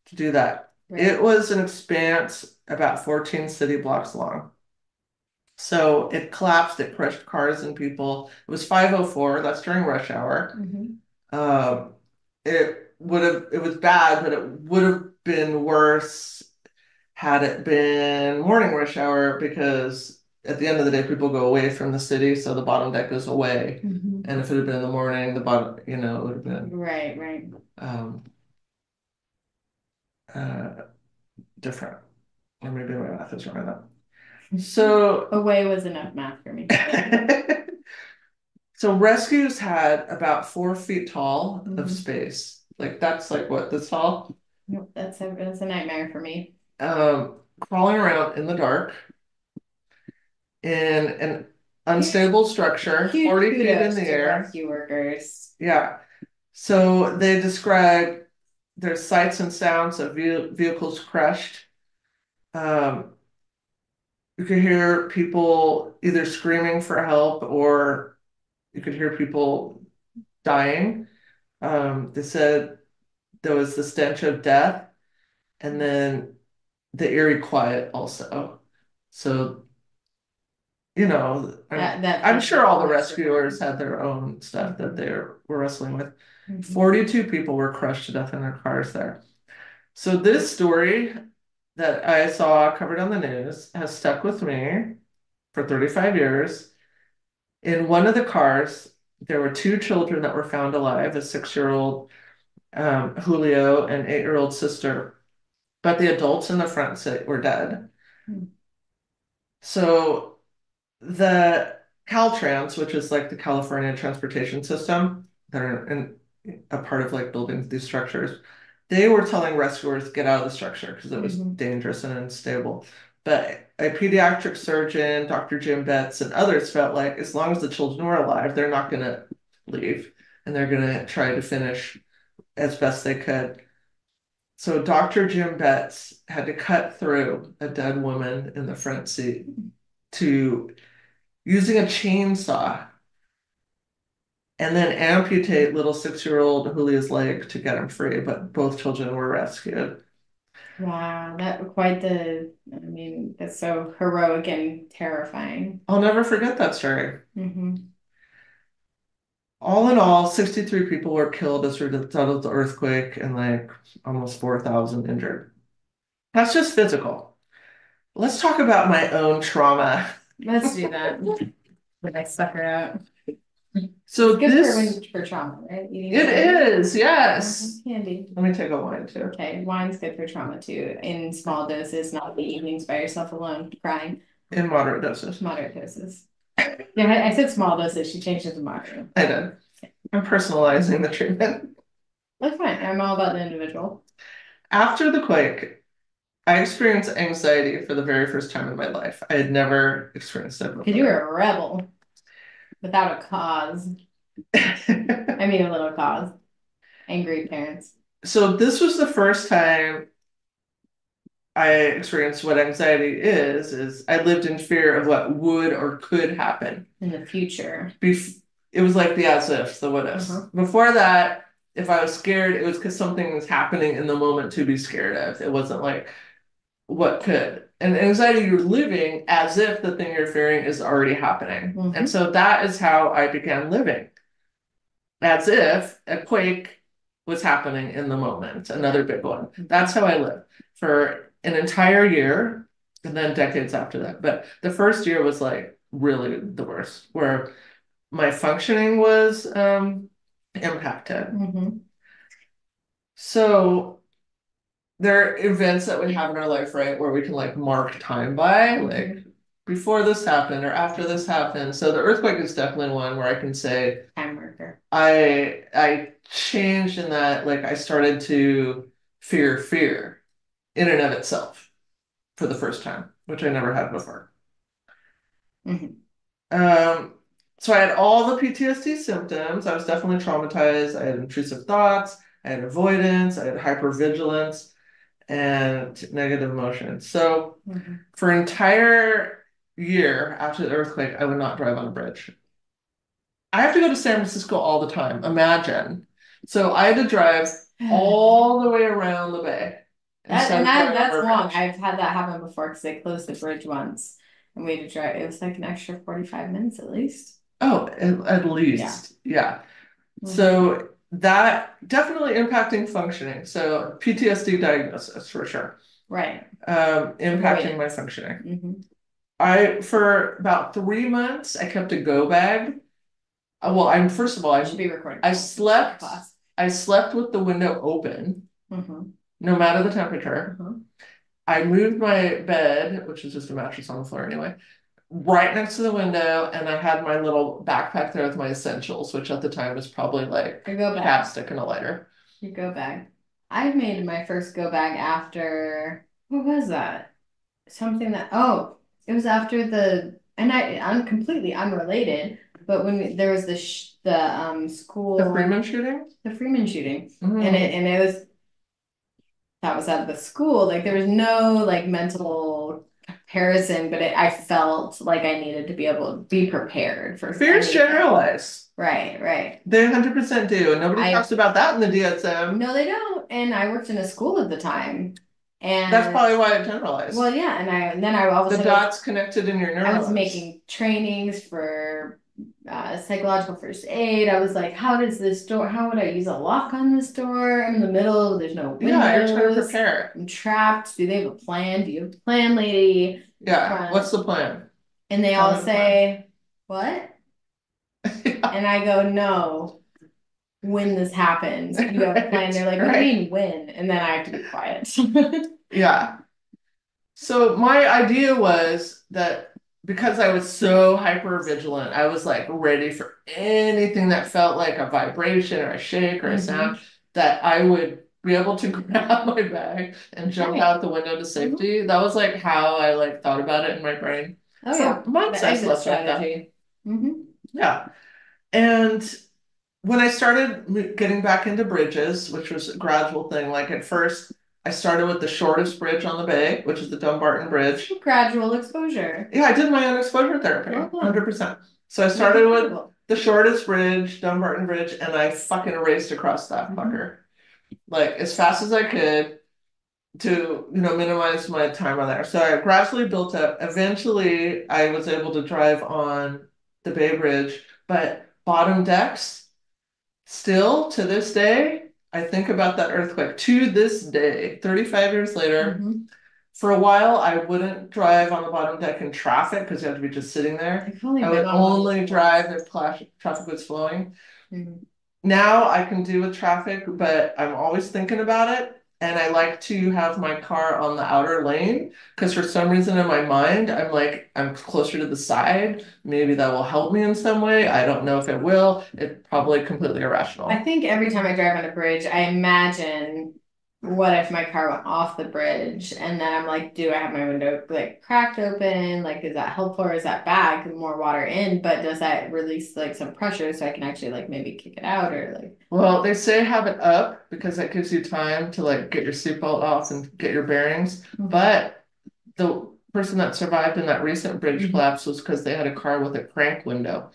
to do that. Right. It was an expanse about 14 city blocks long. So it collapsed, it crushed cars and people. It was 5:04, that's during rush hour. It was bad, but it would have been worse had it been morning rush hour because at the end of the day, people go away from the city, so the bottom deck goes away. And if it had been in the morning, the bottom, it would have been right. Different. Or maybe my math is wrong on that. So away was enough math for me. So rescues had about 4 feet tall of space. Like that's like what, this tall? Nope, that's a nightmare for me. Crawling around in the dark in an unstable structure, 40 feet in the air. Rescue workers. Yeah. So they describe there's sights and sounds of vehicles crushed. Um, you could hear people either screaming for help or you could hear people dying. They said there was the stench of death and then the eerie quiet also. So, I'm sure all the rescuers had their own stuff that they were wrestling with. 42 people were crushed to death in their cars there. So this story that I saw covered on the news has stuck with me for 35 years. In one of the cars, there were two children that were found alive, a 6-year-old Julio and 8-year-old sister, but the adults in the front seat were dead. So the Caltrans, which is like the California transportation system, that are a part of like building these structures, they were telling rescuers to get out of the structure because it was dangerous and unstable. But a pediatric surgeon, Dr. Jim Betts, and others felt like as long as the children were alive, they're not going to leave and they're going to try to finish as best they could. So Dr. Jim Betts had to cut through a dead woman in the front seat to using a chainsaw and then amputate little 6-year-old Julia's leg to get him free, but both children were rescued. Wow, I mean, that's so heroic and terrifying. I'll never forget that story. Mm-hmm. All in all, 63 people were killed as a result of the earthquake and like almost 4,000 injured. That's just physical. Let's talk about my own trauma. Let's do that. When I suck her out. So Good this for trauma, right? Eating it candy. is, yes. Candy. Let me take a wine too. Okay, wine's good for trauma too. In small doses, not the evenings by yourself alone crying. In moderate doses. Moderate doses. Yeah, I said small doses. She changed it to moderate. I did. I'm personalizing the treatment. That's fine. I'm all about the individual. After the quake, I experienced anxiety for the very first time in my life. I had never experienced it before. Because you were a rebel without a cause. I mean, a little cause. Angry parents. So this was the first time I experienced what anxiety is I lived in fear of what would or could happen. In the future. It was like the as if, the what ifs. Before that, if I was scared, it was because something was happening in the moment to be scared of. It wasn't like what could. And anxiety, you're living as if the thing you're fearing is already happening. And so that is how I began living. As if a quake was happening in the moment, another big one. That's how I lived for an entire year and then decades after that. But the first year was like really the worst, where my functioning was impacted. So there are events that we have in our life, right, where we can like mark time by, like before this happened or after this happened. So the earthquake is definitely one where I can say time marker. I changed in that like I started to fear in and of itself for the first time, which I never had before. So I had all the PTSD symptoms. I was definitely traumatized. I had intrusive thoughts, I had avoidance, I had hypervigilance, and negative emotions. So for an entire year after the earthquake, I would not drive on a bridge. I have to go to San Francisco all the time. Imagine. So I had to drive all the way around the bay. That's long. I've had that happen before because they closed the bridge once and we had to drive. It was like an extra 45 minutes at least. Oh, at least. Yeah. So that definitely impacting functioning. So PTSD diagnosis for sure. Right. Impacting my functioning. For about 3 months, I kept a go bag. Well, first of all, I should be recording. I slept with the window open, no matter the temperature. I moved my bed, which is just a mattress on the floor anyway, right next to the window, and I had my little backpack there with my essentials, which at the time was probably like a cat stick and a lighter. Your go bag. I made my first go bag after, what was that? Something that, it was after I'm completely unrelated, but when there was the school, The Freeman shooting? the Freeman shooting, Mhm. and it was that was at the school. Like there was no like mental comparison, but I felt like I needed to be able to be prepared for Fears anything. generalize. Right. They 100% do. And nobody talks about that in the DSM. No, they don't. And I worked in a school at the time. And that's probably why it generalized. Well, yeah, and then I all of a the sudden dots connected in your neurons. I was making trainings for psychological first aid. I was like, how would I use a lock on this door? I'm in the middle, there's no windows. Yeah, you're trying to prepare. I'm trapped. Do they have a plan? Do you have a plan, lady? Yeah, what's the plan? And they all say, what? Yeah. And I go, no, when this happens, you have a plan. They're like, what do you mean when? And then I have to be quiet. Yeah. So my idea was that because I was so hyper vigilant, I was like ready for anything that felt like a vibration or a shake or a sound, that I would be able to grab my bag and jump out the window to safety. That was like how I like thought about it in my brain. Oh yeah, months I slept like that. Yeah. And when I started getting back into bridges, which was a gradual thing, like at first I started with the shortest bridge on the bay, which is the Dumbarton Bridge. Gradual exposure. Yeah, I did my own exposure therapy, 100%. So I started with the shortest bridge, Dumbarton Bridge, and I fucking raced across that fucker. Like as fast as I could to, minimize my time on there. So I gradually built up. Eventually, I was able to drive on the Bay Bridge, but bottom decks, still to this day, I think about that earthquake to this day, 35 years later. For a while, I wouldn't drive on the bottom deck in traffic because you have to be just sitting there. I would only drive if traffic was flowing. Now I can do with traffic, but I'm always thinking about it. And I like to have my car on the outer lane because for some reason in my mind, I'm like, I'm closer to the side. Maybe that will help me in some way. I don't know if it will. It's probably completely irrational. I think every time I drive on a bridge, I imagine what if my car went off the bridge and then I'm like, do I have my window like cracked open? Like, is that helpful or is that bad? Because more water in, but does that release like some pressure so I can actually like maybe kick it out or like? Well, they say have it up because that gives you time to like get your seatbelt off and get your bearings. But the person that survived in that recent bridge collapse was because they had a car with a crank window.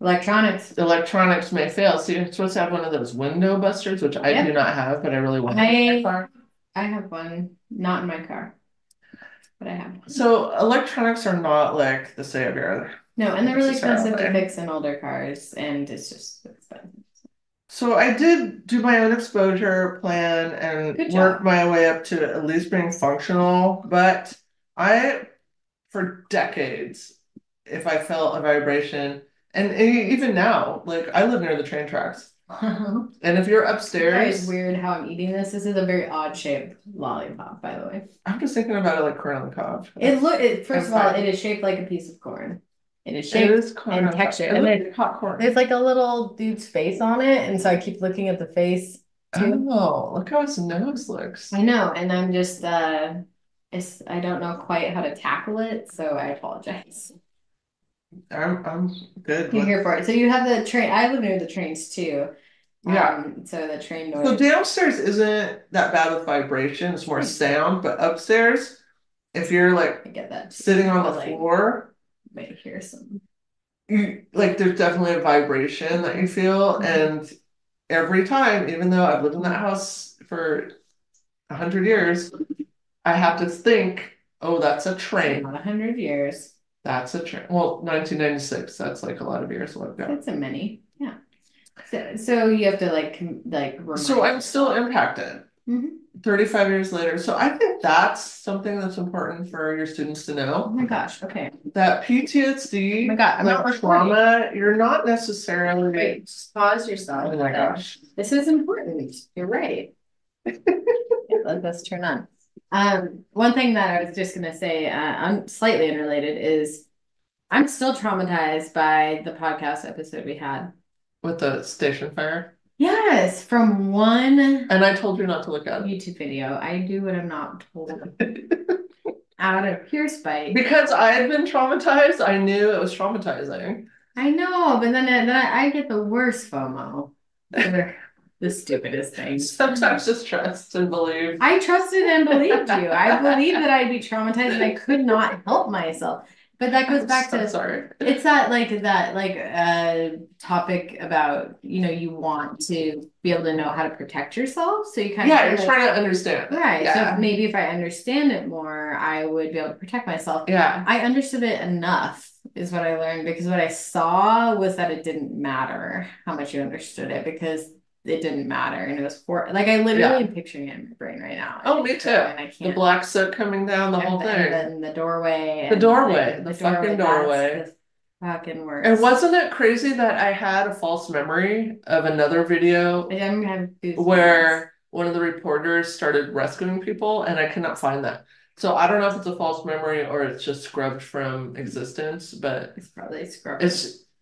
Electronics. The electronics may fail. So you're supposed to have one of those window busters, which I do not have, but I really want in my car. I have one, not in my car, but I have one. So electronics are not like the savior. No, and they're really expensive to fix in older cars, and it's just expensive. So I did do my own exposure plan and work my way up to at least being functional, but for decades, if I felt a vibration, and even now, like I live near the train tracks. And if you're upstairs, it's weird how I'm eating this. This is a very odd shaped lollipop, by the way. I'm just thinking about it like corn on the cob. First of all, it is shaped like a piece of corn. It is shaped and textured. And then hot corn. There's like a little dude's face on it, and so I keep looking at the face too. Oh, look how his nose looks. I know, and I'm just I don't know quite how to tackle it, so I apologize. I'm good. You're here for it. So you have the train. I live near the trains too. Yeah. So the train noise. So downstairs isn't that bad with vibration. It's more sound, but upstairs, if you're like I get that sitting on the floor, you might hear some. There's definitely a vibration that you feel, and every time, even though I've lived in that house for 100 years, I have to think, oh, that's a train. Not 100 years. That's a train. Well, 1996. That's like a lot of years ago. That's a many. Yeah. So you have to like So I'm still impacted 35 years later. So I think that's something that's important for your students to know. Oh my gosh. Okay. That PTSD, oh my God, I'm not trauma, you're not necessarily. Wait, just pause yourself. Oh my gosh. This is important. You're right. Let us turn on. One thing that I was just gonna say, I'm slightly unrelated, is I'm still traumatized by the podcast episode we had. With the station fire? Yes, from one. And I told you not to look at it. YouTube video. I do what I'm not told. Out of pure spite. Because I had been traumatized, I knew it was traumatizing. I know, but then I get the worst FOMO. They're the stupidest things. Sometimes just trust and believe. I trusted and believed you. I believed that I'd be traumatized and I could not help myself. But that goes back I'm to sorry. it's that topic about, you want to be able to know how to protect yourself. So you kind of Yeah, feel you're like, trying to understand it. right. So Yeah. maybe if I understand it more, I would be able to protect myself. Yeah. I understood it enough, is what I learned, because what I saw was that it didn't matter how much you understood it, because it didn't matter. And it was like I literally Yeah. am picturing it in my brain right now. Oh, me too. And I The can't. black soot coming down, the whole thing. And the doorway. The And doorway, like, the fucking doorway. That's the fucking worst. And wasn't it crazy that I had a false memory of another video I'm having where one of the reporters started rescuing people, and I could not find that. So I don't know if it's a false memory or it's just scrubbed from existence, but it's probably scrubbed.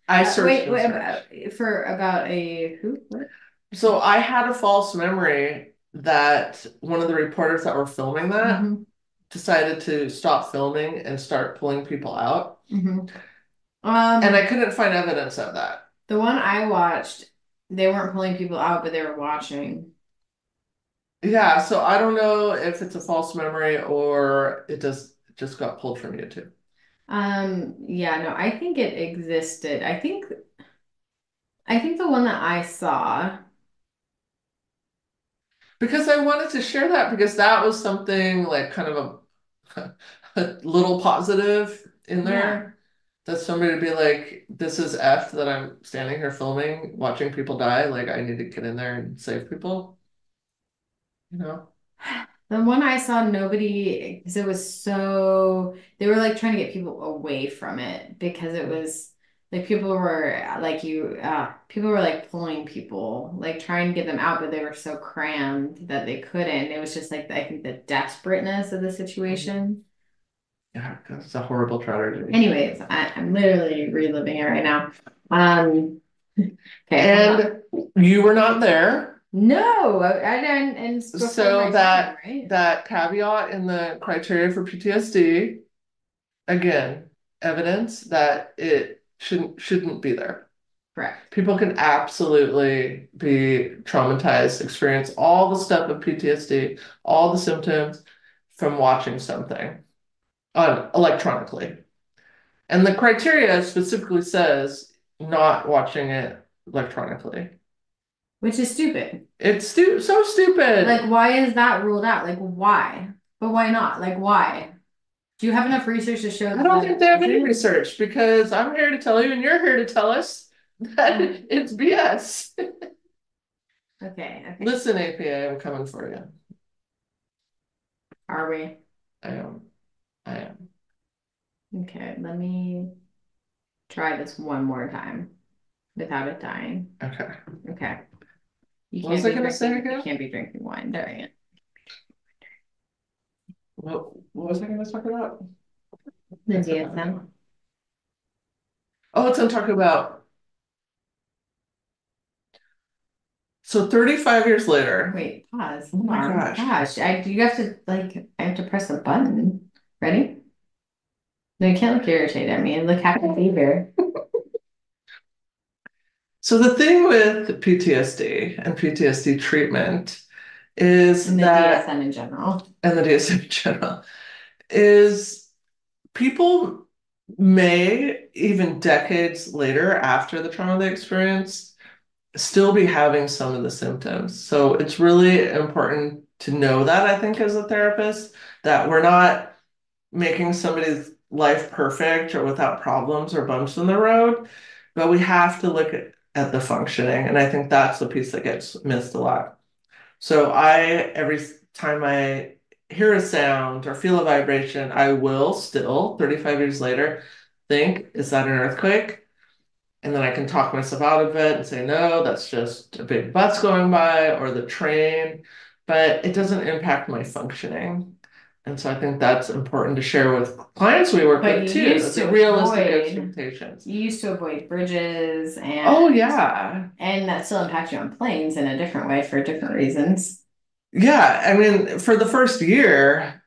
I searched wait about a who? What? So I had a false memory that one of the reporters that were filming that decided to stop filming and start pulling people out. And I couldn't find evidence of that. The one I watched, they weren't pulling people out, but they were watching. Yeah, so I don't know if it's a false memory or it just got pulled from YouTube. Yeah, no, I think it existed. I think the one that I saw, because I wanted to share that because that was something like kind of a little positive in there. That somebody would be like, this is F that I'm standing here filming, watching people die. Like, I need to get in there and save people. You know? the one I saw, nobody, because it was they were like trying to get people away from it, because it was like people were like pulling people, like trying to get them out, but they were so crammed that they couldn't. It was just like, I think the desperateness of the situation. Yeah, it's a horrible tragedy. Anyways, I'm literally reliving it right now. Okay. And you were not there. No, I didn't. And it's before So my that time, right? that caveat in the criteria for PTSD, again, evidence that it shouldn't be there. Correct. People can absolutely be traumatized, experience all the stuff of PTSD, all the symptoms from watching something electronically. And the criteria specifically says not watching it electronically. Which is stupid. It's so stupid. Like, why is that ruled out? Like, why? But why not? Like, why? Do you have enough research to show I don't think they have any it? research because I'm here to tell you and you're here to tell us that it's BS. Okay. Listen, APA, I'm coming for you. Are we? I am. I am. Okay, let me try this one more time without it dying. Okay. Okay. What was I gonna say again? You can't be drinking wine during it. What was I gonna talk about? The DSM. Oh, it's gonna talk about. So 35 years later. Wait, pause. Oh my gosh. You have to I have to press a button. Ready? No, you can't look irritated at me. Look happy fever. So the thing with PTSD and PTSD treatment is And the that DSM in general. and the DSM in general is people may even decades later after the trauma they experienced still be having some of the symptoms. So it's really important to know that, I think, as a therapist, that we're not making somebody's life perfect or without problems or bumps in the road, but we have to look at the functioning. And I think that's the piece that gets missed a lot. So every time I hear a sound or feel a vibration, I will still, 35 years later, think, is that an earthquake? And then I can talk myself out of it and say, no, that's just a big bus going by or the train, but it doesn't impact my functioning. And so I think that's important to share with clients we work with too. It's realistic expectations. You used to avoid bridges and oh yeah. And that still impacts you on planes in a different way for different reasons. Yeah, I mean, for the first year,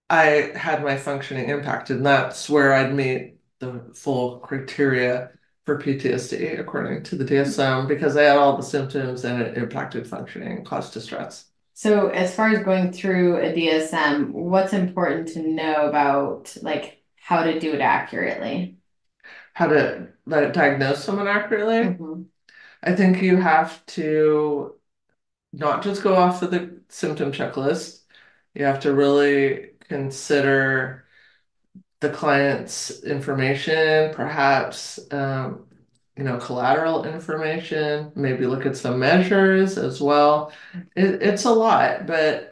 I had my functioning impacted, and that's where I'd meet the full criteria for PTSD, according to the DSM, because they had all the symptoms and it impacted functioning and caused distress. So as far as going through a DSM, what's important to know about like how to do it accurately? How to let it diagnose someone accurately? Mhm. I think you have to not just go off of the symptom checklist. You have to really consider the client's information, perhaps collateral information, maybe look at some measures as well. It's a lot, but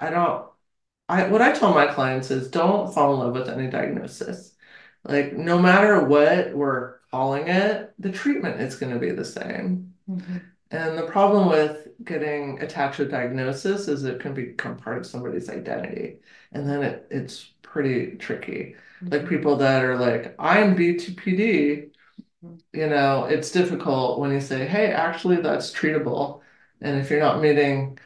what I tell my clients is don't fall in love with any diagnosis. Like no matter what we're calling it, the treatment is going to be the same. Mhm. And the problem with getting attached to a diagnosis is it can become part of somebody's identity. And then it's pretty tricky. Like people that are like, I'm B2PD, it's difficult when you say, hey, actually, that's treatable. And if you're not meeting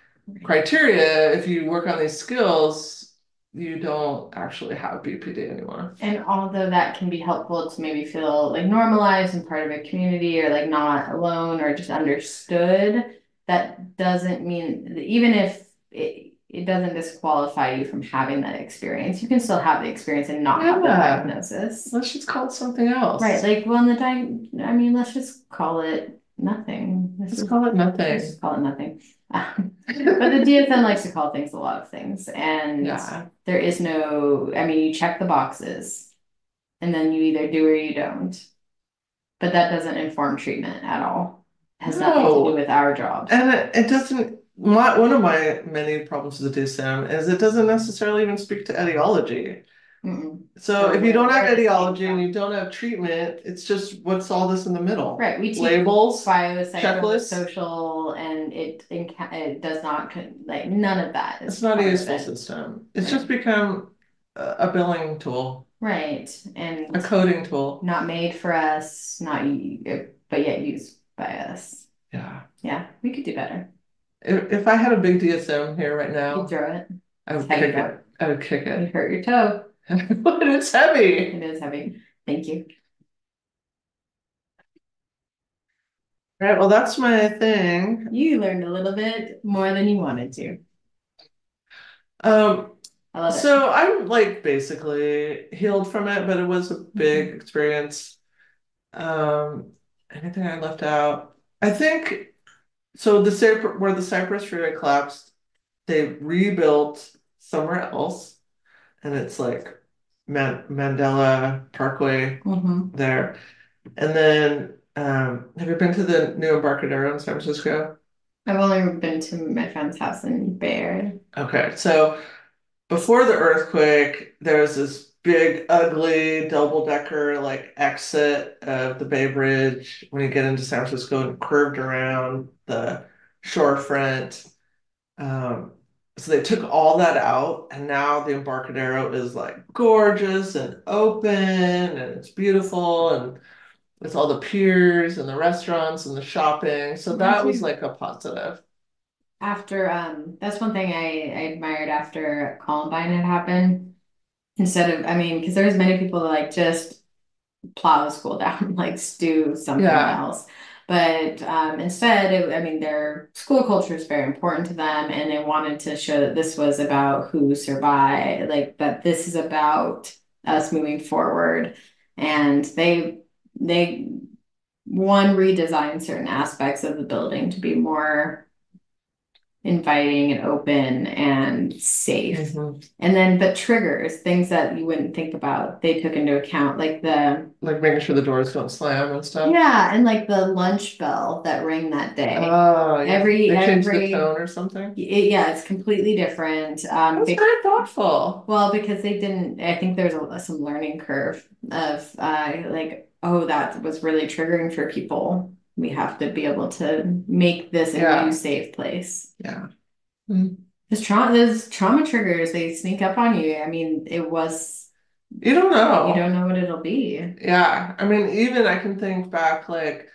criteria, if you work on these skills, you don't actually have BPD anymore. And although that can be helpful to maybe feel like normalized and part of a community or like not alone or just understood, that doesn't mean even if it doesn't disqualify you from having that experience. You can still have the experience and not have the Yeah. diagnosis. Let's just call it something else. Right. Like, well, I mean, let's just call it nothing. Let's call it nothing. Let's just call it nothing. But the DSM likes to call things a lot of things. And Yeah. there is no, I mean, you check the boxes and then you either do or you don't. But that doesn't inform treatment at all. It has nothing to do No. with our jobs. And it doesn't, one of my many problems with the DSM is it doesn't necessarily even speak to etiology. Mm-mm. So Or if you don't have where this came etiology and from. you don't have treatment, it's just what's all this in the middle? Right, we teach Labels, checklists. biopsychosocial, and it does not like none of that is It's not a part of useful it. system. It's Right. just become a billing tool, Right, a and coding tool. not made for us, but yet used by us. Yeah. Yeah, we could do better. If I had a big DSM here right You now, throw it. I would That's how you kick throw it. I would kick You it. hurt your toe. But it's heavy. It is heavy. Thank you. All right, well, that's my thing. You learned a little bit more than you wanted to. Um, I love it. so I'm like basically healed from it, but it was a big experience. Um, Anything I left out? I think so. Where the Cypress freeway collapsed, they rebuilt somewhere else, and it's like Mandela Parkway Mm-hmm. there. And then, have you been to the new Embarcadero in San Francisco? I've only been to my friend's house in Bay Area. Okay, so before the earthquake, there was this big, ugly double-decker like exit of the Bay Bridge when you get into San Francisco and curved around the shorefront. Um, so they took all that out, and now the Embarcadero is like gorgeous and open, and it's beautiful, and with all the piers and the restaurants and the shopping. So that was like a positive. After that's one thing I admired after Columbine had happened. Instead of, I mean, because there's many people that like just plow the school down, like do something Yeah. else. But instead, I mean, their school culture is very important to them, and they wanted to show that this was about who survived, like that this is about us moving forward. And they one redesigned certain aspects of the building to be more inviting and open and safe. Mm-hmm. And then, but triggers, things that you wouldn't think about, they took into account, like like making sure the doors don't slam and stuff. yeah, and like the lunch bell that rang that day. Oh, yeah. They changed the tone or something. Yeah, it's completely different. That's very thoughtful. Well, because they didn't, I think there's some learning curve of like, oh, that was really triggering for people. We have to be able to make this a new safe place. Yeah. Mm-hmm. Those trauma triggers, they sneak up on you. I mean, you don't know. You don't know what it'll be. Yeah. I mean, even I can think back like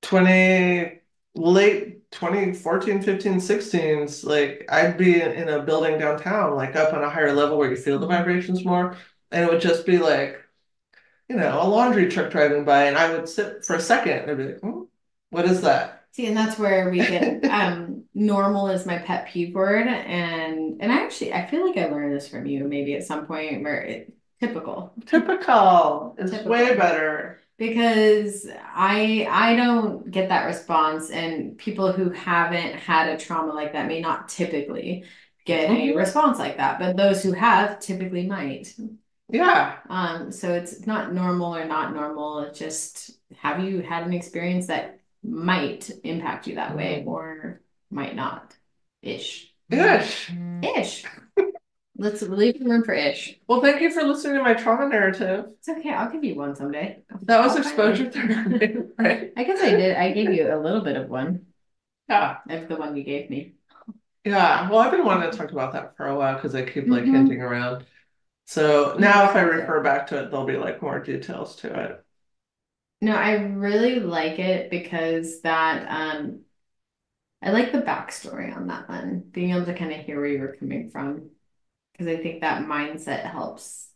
20, late 2014, 15, 16s, like I'd be in a building downtown, like up on a higher level where you feel the vibrations more. And it would just be like a laundry truck driving by, and I would sit for a second and be like, what is that? See, and that's where we get normal is my pet peeve word, and I feel like I learned this from you maybe at some point where typical. Typical is Typical. way better. Because I don't get that response, and people who haven't had a trauma like that may not typically get a response like that, but those who have typically might. Yeah. So it's not normal or not normal. It's just, have you had an experience that might impact you that way or might not? Ish. Ish. Ish. Let's leave room for ish. Well, thank you for listening to my trauma narrative. It's okay. I'll give you one someday. That was exposure therapy, right? I guess I did. I gave you a little bit of one. Yeah. Of the one you gave me. Yeah. Well, I've been wanting to talk about that for a while because I keep like hinting around. So now if I refer back to it, there'll be like more details to it. No, I really like it because that I like the backstory on that one, being able to kind of hear where you were coming from. Because I think that mindset helps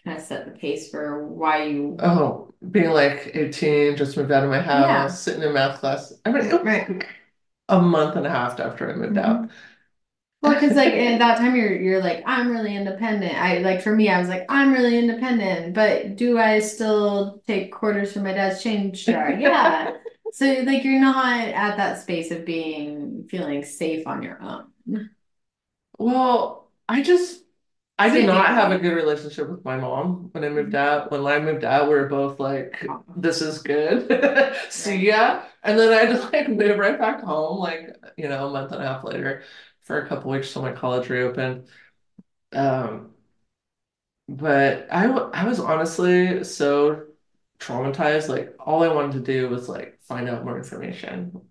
kind of set the pace for why you. Oh, being like 18, just moved out of my house, Yeah. sitting in math class. I mean, it was like a month and a half after I moved out. Well, because like at that time you're like, I'm really independent. I like for me, I was like, I'm really independent, but do I still take quarters from my dad's change jar? Yeah. So like you're not at that space of feeling safe on your own. Well, I did not have a good relationship with my mom when I moved out. When I moved out, we were both like, this is good. See ya. And then I had to like move right back home, like, a month and a half later for a couple weeks till my college reopened. Um, but I was honestly so traumatized. Like all I wanted to do was like find out more information.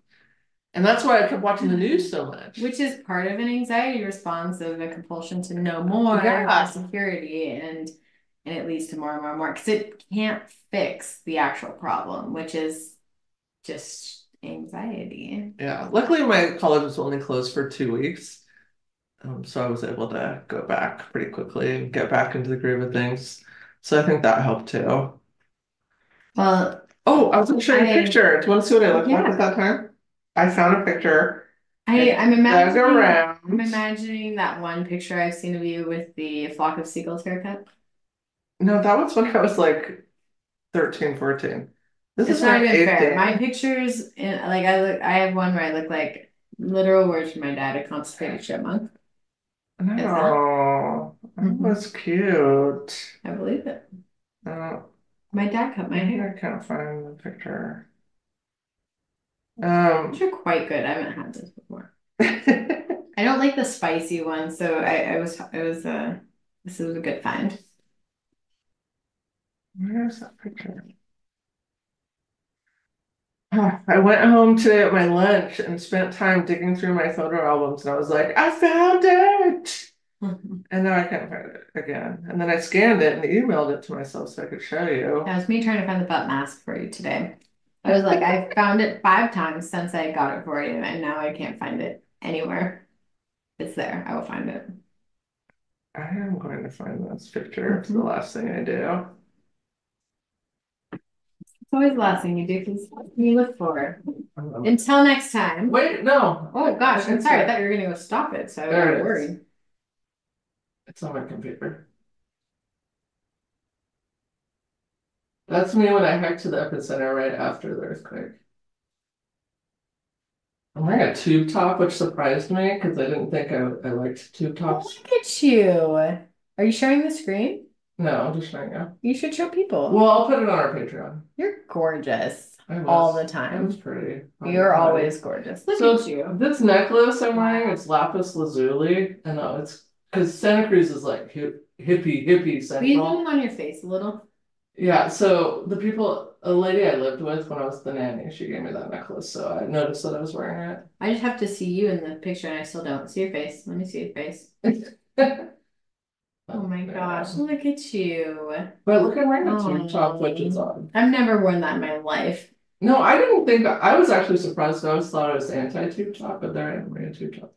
And that's why I kept watching the news so much. Which is part of an anxiety response of a compulsion to know more for security, and it leads to more and more and more because it can't fix the actual problem, which is just anxiety. Yeah. Luckily, my college was only closed for 2 weeks. So I was able to go back pretty quickly and get back into the groove of things. So I think that helped too. Well, oh, I was going to show you a picture. Do you want to see what I looked like at that time? I found a picture. I'm imagining that one picture I've seen of you with the flock of seagulls haircut. No, that was when I was like 13, 14. This It's is not my even eighth fair. day. My pictures, I have one where I look like literal words from my dad, a constipated chipmunk. No, that was cute. I believe it. Uh, My dad cut my hair. I can't find the picture. These are quite good. I haven't had this before. I don't like the spicy one, so this is a good find. Where's that picture? I went home today at my lunch and spent time digging through my photo albums, and I was like, I found it! And now I can't find it again. And then I scanned it and emailed it to myself so I could show you. That was me trying to find the butt mask for you today. I was like, I found it 5 times since I got it for you, and now I can't find it anywhere. It's there. I will find it. I am going to find this picture. It's the last thing I do. It's always the last thing you do because you look for it. Until next time. Wait, no. Oh gosh, I'm sorry. I thought you were going to go stop it, so I was worried. It's on my computer. That's me when I hiked to the epicenter right after the earthquake. I'm wearing a tube top, which surprised me because I didn't think I liked tube tops. Look at you. Are you sharing the screen? No, I'm just showing you. You should show people. Well, I'll put it on our Patreon. You're gorgeous all the time. It was pretty. You're always gorgeous. Look at you. This necklace I'm wearing, it's lapis lazuli, and it's because Santa Cruz is like hippie central. Will you zoom in on your face a little? Yeah, so a lady I lived with when I was the nanny, she gave me that necklace, so I noticed that I was wearing it. I just have to see you in the picture and I still don't see your face. Let me see your face. Oh my gosh, look at you. But look, I'm wearing a tube top, which is odd. I've never worn that in my life. No, I didn't think, I was actually surprised. I always thought I was anti-tube top, but there I am wearing a tube top.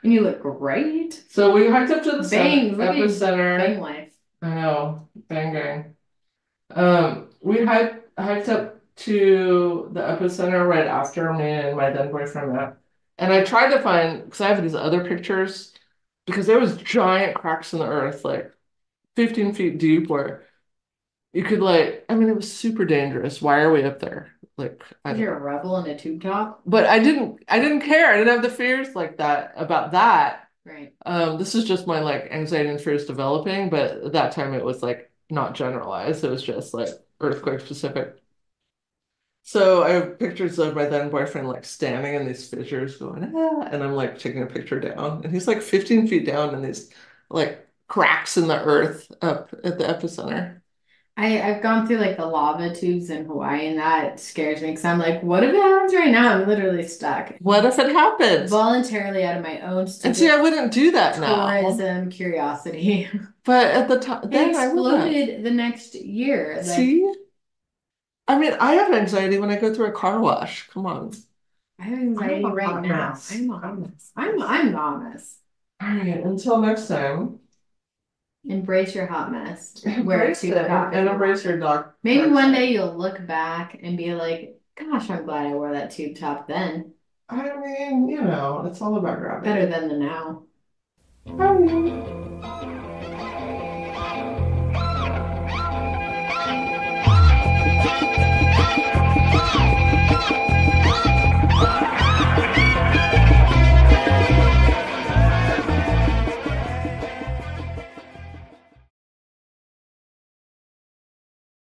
And you look great. So we hiked up to the epicenter. Bang life. I know, bang gang. We hiked up to the epicenter right after me and my then boyfriend met. And I tried to find, because I have these other pictures, because there was giant cracks in the earth, like 15 feet deep, where you could like, I mean, it was super dangerous. Why are we up there? Like, I Because don't you're know. a rebel in a tube top. But I didn't care. I didn't have the fears like that about that. Right. This is just my like anxiety and fears developing, but at that time it was like not generalized. It was just like earthquake specific. So I have pictures of my then boyfriend like standing in these fissures going, ah, and I'm like taking a picture down. And he's like 15 feet down in these like cracks in the earth up at the epicenter. I've gone through like the lava tubes in Hawaii, and that scares me because I'm like, what if it happens right now? I'm literally stuck. What if it happens? Voluntarily out of my own And see, stupid I wouldn't do that now. tourism curiosity. But at the time, It then I would have. exploded the next year. Like See? I mean, I have anxiety when I go through a car wash. Come on. I have I'm anxiety a right hot now. mess. I'm a hot mess. I'm not a mess. All right, until next time, Embrace your hot mess. Wear a embrace tube it top if and you want. embrace your dog. Maybe Dark one side. day you'll look back and be like, gosh, I'm glad I wore that tube top then. I mean, it's all about Better gravity. than the now. Bye.